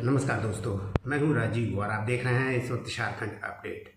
नमस्कार दोस्तों, मैं हूं राजीव और आप देख रहे हैं इस वक्त झारखंड अपडेट।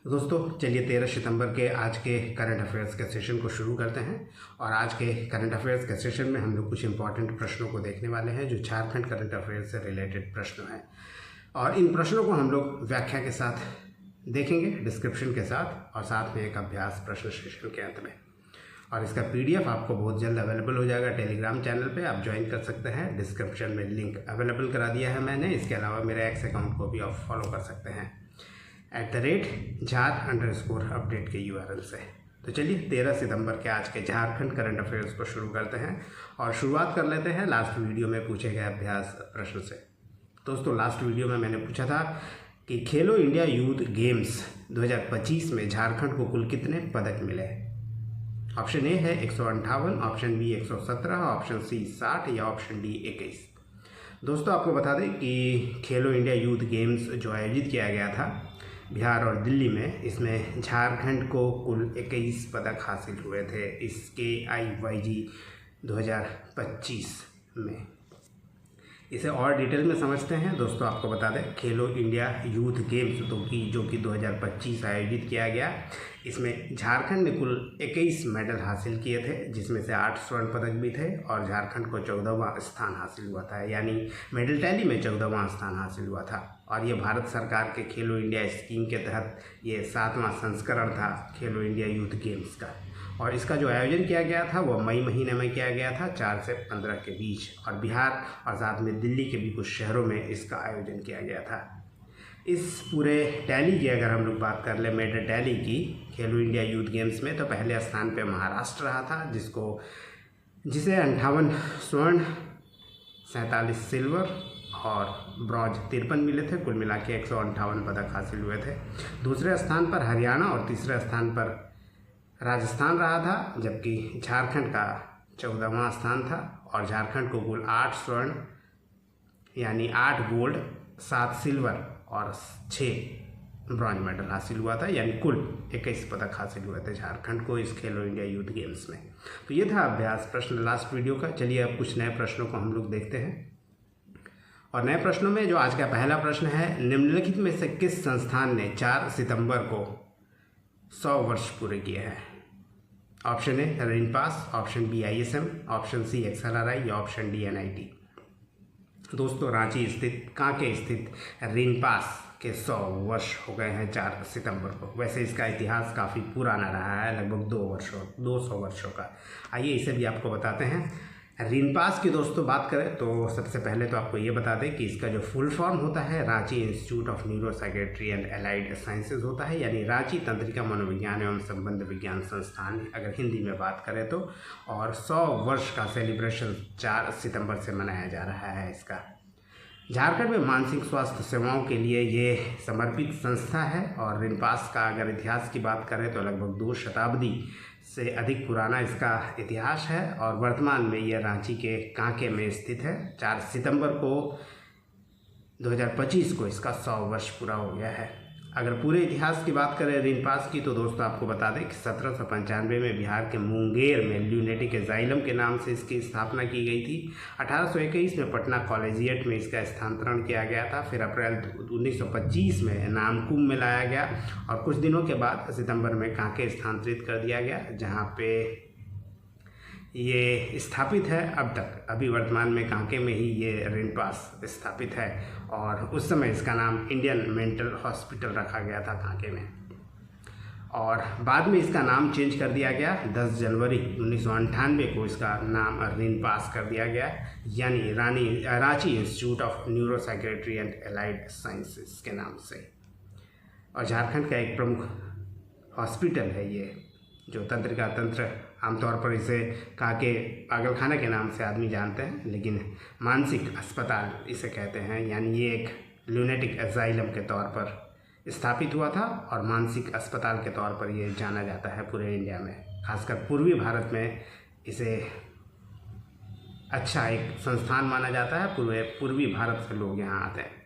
दोस्तों चलिए 13 सितंबर के आज के करंट अफेयर्स के सेशन को शुरू करते हैं। और आज के करंट अफेयर्स के सेशन में हम लोग कुछ इंपॉर्टेंट प्रश्नों को देखने वाले हैं जो झारखंड करंट अफेयर्स से रिलेटेड प्रश्न हैं। और इन प्रश्नों को हम लोग व्याख्या के साथ देखेंगे, डिस्क्रिप्शन के साथ, और साथ में एक अभ्यास प्रश्न सेशन के अंत में। और इसका पीडीएफ आपको बहुत जल्द अवेलेबल हो जाएगा टेलीग्राम चैनल पे, आप ज्वाइन कर सकते हैं। डिस्क्रिप्शन में लिंक अवेलेबल करा दिया है मैंने। इसके अलावा मेरे एक्स अकाउंट को भी आप फॉलो कर सकते हैं @झार_अपडेट के URL से। तो चलिए 13 सितंबर के आज के झारखंड करंट अफेयर्स को शुरू करते हैं और शुरुआत कर लेते हैं लास्ट वीडियो में पूछे गए अभ्यास प्रश्न से। दोस्तों लास्ट वीडियो में मैंने पूछा था कि खेलो इंडिया यूथ गेम्स 2025 में झारखंड को कुल कितने पदक मिले। ऑप्शन ए है 158, ऑप्शन बी 117, ऑप्शन सी 60 या ऑप्शन डी 21। दोस्तों आपको बता दें कि खेलो इंडिया यूथ गेम्स जो आयोजित किया गया था बिहार और दिल्ली में, इसमें झारखंड को कुल 21 पदक हासिल हुए थे इस KIYG 2025 में। इसे और डिटेल में समझते हैं। दोस्तों आपको बता दें खेलो इंडिया यूथ गेम्स जो कि 2025 आयोजित किया गया, इसमें झारखंड ने कुल 21 मेडल हासिल किए थे, जिसमें से 8 स्वर्ण पदक भी थे और झारखंड को 14वां स्थान हासिल हुआ था, यानी मेडल टैली में 14वां स्थान हासिल हुआ था। और ये भारत सरकार के खेलो इंडिया स्कीम के तहत ये 7वां संस्करण था खेलो इंडिया यूथ गेम्स का। और इसका जो आयोजन किया गया था वो मई महीने में किया गया था, 4 से 15 के बीच, और बिहार और साथ में दिल्ली के भी कुछ शहरों में इसका आयोजन किया गया था। इस पूरे टैली की अगर हम लोग बात कर ले, मेडल टैली की खेलो इंडिया यूथ गेम्स में, तो पहले स्थान पे महाराष्ट्र रहा था जिसे 58 स्वर्ण, 47 सिल्वर और ब्रॉन्ज 53 मिले थे। कुल मिला के 158 पदक हासिल हुए थे। दूसरे स्थान पर हरियाणा और तीसरे स्थान पर राजस्थान रहा था, जबकि झारखंड का 14वां स्थान था। और झारखंड को कुल 8 स्वर्ण यानी 8 गोल्ड, 7 सिल्वर और 6 ब्रॉन्ज मेडल हासिल हुआ था, यानी कुल 21 पदक हासिल हुए थे झारखंड को इस खेलो इंडिया यूथ गेम्स में। तो ये था अभ्यास प्रश्न लास्ट वीडियो का। चलिए अब कुछ नए प्रश्नों को हम लोग देखते हैं। और नए प्रश्नों में जो आज का पहला प्रश्न है, निम्नलिखित में से किस संस्थान ने 4 सितंबर को 100 वर्ष पूरे किए हैं। Option A RINPAS, option B ISM, option C XLRI या ऑप्शन डी NIT। दोस्तों रांची स्थित कांके स्थित रिनपास के 100 वर्ष हो गए हैं 4 सितंबर को। वैसे इसका इतिहास काफ़ी पुराना रहा है, लगभग 200 वर्षों का। आइए इसे भी आपको बताते हैं। रिनपास की दोस्तों बात करें तो सबसे पहले तो आपको ये बता दें कि इसका जो फुल फॉर्म होता है Ranchi institute of neuro psychiatry and allied sciences होता है, यानी रांची तंत्रिका मनोविज्ञान एवं संबंध विज्ञान संस्थान अगर हिंदी में बात करें तो। और 100 वर्ष का सेलिब्रेशन 4 सितंबर से मनाया जा रहा है इसका। झारखंड में मानसिक स्वास्थ्य सेवाओं के लिए ये समर्पित संस्था है। और रिनपास का अगर इतिहास की बात करें तो लगभग 2 शताब्दी से अधिक पुराना इसका इतिहास है। और वर्तमान में यह रांची के कांके में स्थित है। 4 सितंबर को 2025 को इसका 100 वर्ष पूरा हो गया है। अगर पूरे इतिहास की बात करें रिनपास की तो दोस्तों आपको बता दें कि 1795 में बिहार के मुंगेर में ल्यूनेटिक एजाइलम के नाम से इसकी स्थापना की गई थी। 1821 में पटना कॉलेजिएट में इसका स्थानांतरण किया गया था। फिर अप्रैल 1925 में नामकुम में लाया गया और कुछ दिनों के बाद सितंबर में कांके स्थानांतरित कर दिया गया, जहाँ पे ये स्थापित है अब तक। अभी वर्तमान में कांके में ही ये रिनपास स्थापित है। और उस समय इसका नाम इंडियन मेंटल हॉस्पिटल रखा गया था कांके में। और बाद में इसका नाम चेंज कर दिया गया। 10 जनवरी 1998 को इसका नाम रिनपास कर दिया गया, यानी Ranchi institute of neuro psychiatry and allied sciences के नाम से। और झारखंड का एक प्रमुख हॉस्पिटल है ये, जो तंत्रिका तंत्र, आमतौर पर इसे कांके पागलखाना के नाम से आदमी जानते हैं, लेकिन मानसिक अस्पताल इसे कहते हैं। यानी ये एक ल्यूनेटिक एजाइलम के तौर पर स्थापित हुआ था और मानसिक अस्पताल के तौर पर ये जाना जाता है पूरे इंडिया में। खासकर पूर्वी भारत में इसे अच्छा एक संस्थान माना जाता है। पूर्वी भारत से लोग यहाँ आते हैं।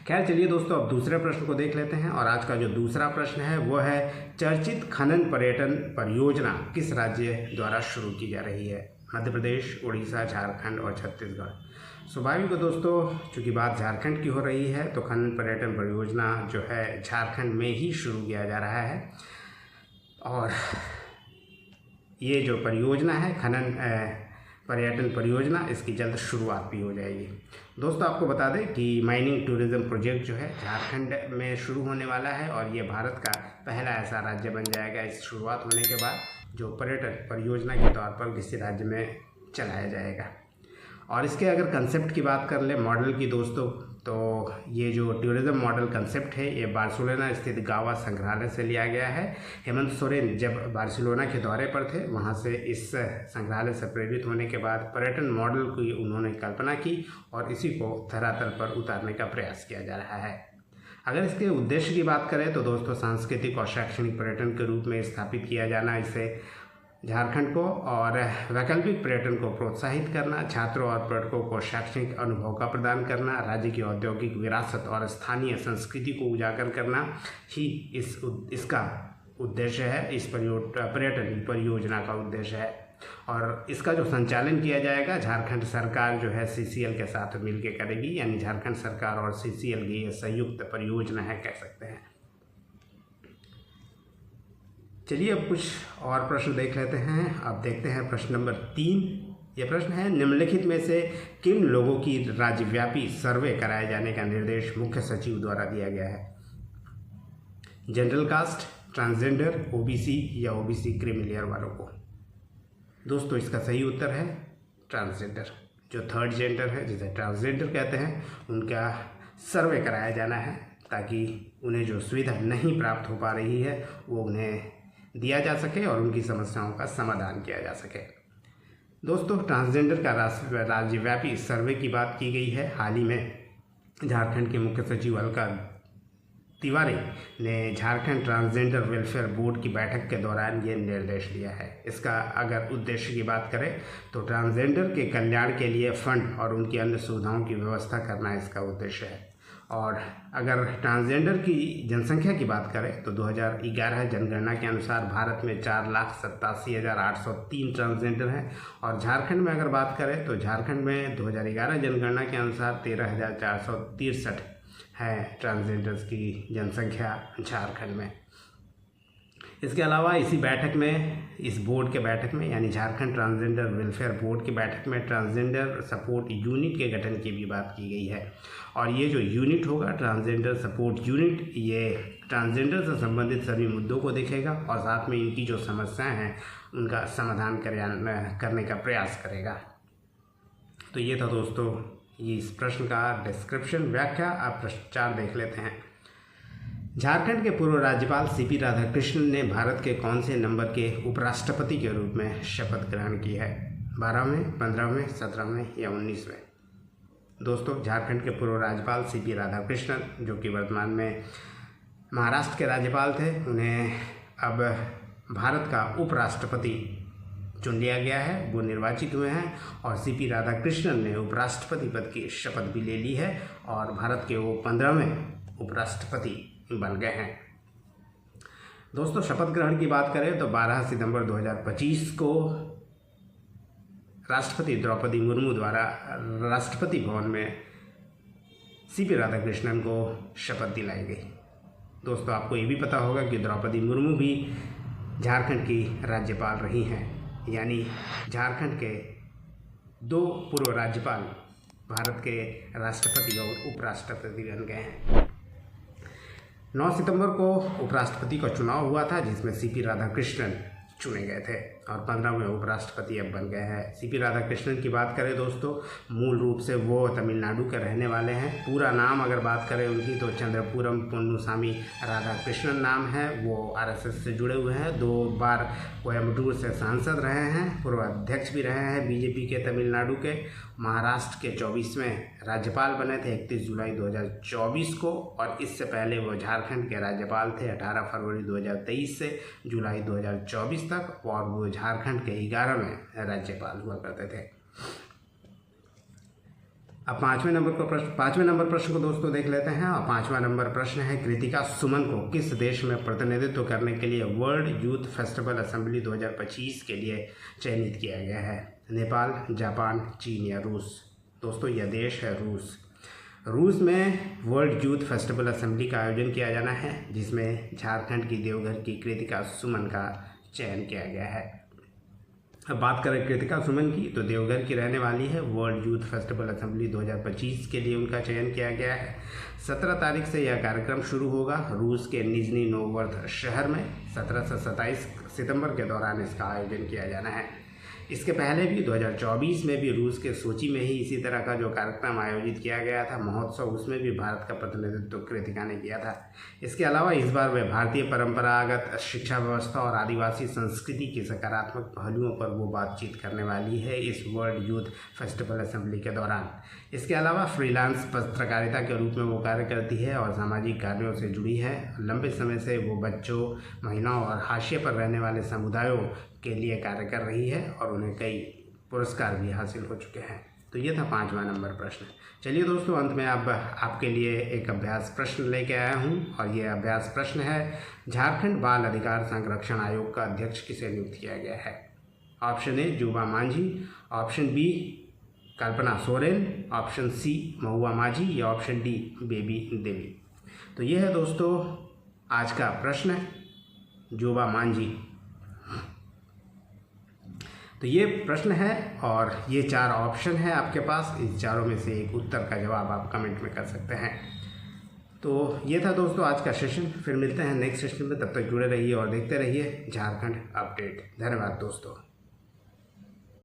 खैर चलिए दोस्तों अब दूसरे प्रश्न को देख लेते हैं। और आज का जो दूसरा प्रश्न है वो है, चर्चित खनन पर्यटन परियोजना किस राज्य द्वारा शुरू की जा रही है। मध्य प्रदेश, उड़ीसा, झारखंड और छत्तीसगढ़। स्वाभाविक है दोस्तों, चूँकि बात झारखंड की हो रही है तो खनन पर्यटन परियोजना जो है झारखंड में ही शुरू किया जा रहा है। और ये जो परियोजना है खनन पर्यटन परियोजना, इसकी जल्द शुरुआत भी हो जाएगी। दोस्तों आपको बता दें कि माइनिंग टूरिज्म प्रोजेक्ट जो है झारखंड में शुरू होने वाला है और ये भारत का पहला ऐसा राज्य बन जाएगा इस शुरुआत होने के बाद जो पर्यटन परियोजना के तौर पर किसी राज्य में चलाया जाएगा। और इसके अगर कंसेप्ट की बात कर ले, मॉडल की दोस्तों, तो ये जो टूरिज्म मॉडल कंसेप्ट है ये बार्सिलोना स्थित गावा संग्रहालय से लिया गया है। हेमंत सोरेन जब बार्सिलोना के दौरे पर थे, वहाँ से इस संग्रहालय से प्रेरित होने के बाद पर्यटन मॉडल की उन्होंने कल्पना की और इसी को धरातल पर उतारने का प्रयास किया जा रहा है। अगर इसके उद्देश्य की बात करें तो दोस्तों सांस्कृतिक और शैक्षणिक पर्यटन के रूप में स्थापित किया जाना इसे झारखंड को, और वैकल्पिक पर्यटन को प्रोत्साहित करना, छात्रों और पर्यटकों को शैक्षणिक अनुभव का प्रदान करना, राज्य की औद्योगिक विरासत और स्थानीय संस्कृति को उजागर करना ही इसका उद्देश्य है। इस पर्यटन परियोजना का उद्देश्य है। और इसका जो संचालन किया जाएगा झारखंड सरकार जो है CCL के साथ मिलकर करेगी, यानी झारखंड सरकार और CCL की ये संयुक्त परियोजना है कह सकते हैं। चलिए अब कुछ और प्रश्न देख लेते हैं। अब देखते हैं प्रश्न नंबर 3। ये प्रश्न है, निम्नलिखित में से किन लोगों की राज्यव्यापी सर्वे कराए जाने का निर्देश मुख्य सचिव द्वारा दिया गया है? जनरल कास्ट, ट्रांसजेंडर, OBC या OBC क्रीमी वालों को? दोस्तों इसका सही उत्तर है ट्रांसजेंडर। जो थर्ड जेंडर है, जिसे ट्रांसजेंडर कहते हैं, उनका सर्वे कराया जाना है ताकि उन्हें जो सुविधा नहीं प्राप्त हो पा रही है वो उन्हें दिया जा सके और उनकी समस्याओं का समाधान किया जा सके। दोस्तों ट्रांसजेंडर का राज्यव्यापी सर्वे की बात की गई है। हाल ही में झारखंड के मुख्य सचिव अलका तिवारी ने झारखंड ट्रांसजेंडर वेलफेयर बोर्ड की बैठक के दौरान ये निर्देश दिया है। इसका अगर उद्देश्य की बात करें तो ट्रांसजेंडर के कल्याण के लिए फंड और उनकी अन्य सुविधाओं की व्यवस्था करना इसका उद्देश्य है। और अगर ट्रांसजेंडर की जनसंख्या की बात करें तो 2011 जनगणना के अनुसार भारत में 4,87,803 ट्रांसजेंडर हैं। और झारखंड में अगर बात करें तो झारखंड में 2011 जनगणना के अनुसार 13,463 है ट्रांसजेंडर्स की जनसंख्या झारखंड में। इसके अलावा इसी बैठक में, इस बोर्ड के बैठक में, यानी झारखंड ट्रांसजेंडर वेलफेयर बोर्ड की बैठक में ट्रांसजेंडर सपोर्ट यूनिट के गठन की भी बात की गई है। और ये जो यूनिट होगा ट्रांसजेंडर सपोर्ट यूनिट, ये ट्रांसजेंडर से संबंधित सभी मुद्दों को देखेगा और साथ में इनकी जो समस्याएं हैं उनका समाधान करने का प्रयास करेगा। तो ये था दोस्तों ये इस प्रश्न का डिस्क्रिप्शन, व्याख्या। आप प्रश्न 4 देख लेते हैं। झारखंड के पूर्व राज्यपाल CP राधाकृष्णन ने भारत के कौन से नंबर के उपराष्ट्रपति के रूप में शपथ ग्रहण की है? 12वें, 15वें, 17वें या 19वें? दोस्तों झारखंड के पूर्व राज्यपाल CP राधाकृष्णन, जो कि वर्तमान में महाराष्ट्र के राज्यपाल थे, उन्हें अब भारत का उपराष्ट्रपति चुन लिया गया है। वो निर्वाचित हुए हैं और CP राधाकृष्णन ने उपराष्ट्रपति पद की शपथ भी ले ली है और भारत के वो 15वें उपराष्ट्रपति बन गए हैं। दोस्तों शपथ ग्रहण की बात करें तो 12 सितंबर 2025 को राष्ट्रपति द्रौपदी मुर्मू द्वारा राष्ट्रपति भवन में CP राधाकृष्णन को शपथ दिलाई गई। दोस्तों आपको ये भी पता होगा कि द्रौपदी मुर्मू भी झारखंड की राज्यपाल रही हैं, यानी झारखंड के 2 पूर्व राज्यपाल भारत के राष्ट्रपति और उपराष्ट्रपति बन गए हैं। 9 सितंबर को उपराष्ट्रपति का चुनाव हुआ था जिसमें CP राधाकृष्णन चुने गए थे और 15वें उपराष्ट्रपति अब बन गए हैं। CP राधाकृष्णन की बात करें दोस्तों, मूल रूप से वो तमिलनाडु के रहने वाले हैं। पूरा नाम अगर बात करें उनकी तो चंद्रपुरम पोन्नुसामी राधाकृष्णन नाम है। वो RSS से जुड़े हुए हैं। 2 बार कोयम्बटूर से सांसद रहे हैं, पूर्व अध्यक्ष भी रहे हैं BJP के तमिलनाडु के। महाराष्ट्र के 24वें राज्यपाल बने थे 31 जुलाई 2024 को और इससे पहले वो झारखंड के राज्यपाल थे 18 फरवरी 2023 से जुलाई 2024 तक, और वो झारखंड के 11वें राज्यपाल हुआ करते थे। अब पाँचवें नंबर प्रश्न को दोस्तों देख लेते हैं। और पाँचवा नंबर प्रश्न है, कृतिका सुमन को किस देश में प्रतिनिधित्व करने के लिए वर्ल्ड यूथ फेस्टिवल असेंबली 2025 के लिए चयनित किया गया है? नेपाल, जापान, चीन या रूस? दोस्तों यह देश है रूस। रूस में वर्ल्ड यूथ फेस्टिवल असेंबली का आयोजन किया जाना है, जिसमें झारखंड की देवघर की कृतिका सुमन का चयन किया गया है। अब बात करें कृतिका सुमन की, तो देवघर की रहने वाली है। वर्ल्ड यूथ फेस्टिवल असेंबली 2025 के लिए उनका चयन किया गया है। 17 तारीख से यह कार्यक्रम शुरू होगा रूस के निजनी नोवर्द शहर में। 17 से 27 सितंबर के दौरान इसका आयोजन किया जाना है। इसके पहले भी 2024 में भी रूस के सोची में ही इसी तरह का जो कार्यक्रम आयोजित किया गया था महोत्सव, उसमें भी भारत का प्रतिनिधित्व कृतिका ने किया था। इसके अलावा इस बार वे भारतीय परंपरागत शिक्षा व्यवस्था और आदिवासी संस्कृति के सकारात्मक पहलुओं पर वो बातचीत करने वाली है इस वर्ल्ड यूथ फेस्टिवल असेंबली के दौरान। इसके अलावा फ्रीलांस पत्रकारिता के रूप में वो कार्य करती है और सामाजिक कार्यों से जुड़ी है। लंबे समय से वो बच्चों, महिलाओं और हाशिए पर रहने वाले समुदायों के लिए कार्य कर रही है और उन्हें कई पुरस्कार भी हासिल हो चुके हैं। तो ये था पाँचवा नंबर प्रश्न। चलिए दोस्तों, अंत में अब आपके लिए एक अभ्यास प्रश्न लेके आया हूँ और ये अभ्यास प्रश्न है, झारखंड बाल अधिकार संरक्षण आयोग का अध्यक्ष किसे नियुक्त किया गया है? Option A Joba Manjhi, option B Kalpana Soren, option C Mahua Majhi या ऑप्शन डी बेबी देवी? तो ये है दोस्तों आज का प्रश्न, जोबा मांझी। तो ये प्रश्न है और ये 4 ऑप्शन है आपके पास। इस चारों में से एक उत्तर का जवाब आप कमेंट में कर सकते हैं। तो ये था दोस्तों आज का सेशन। फिर मिलते हैं नेक्स्ट सेशन में, तब तक जुड़े रहिए और देखते रहिए झारखंड अपडेट। धन्यवाद दोस्तों।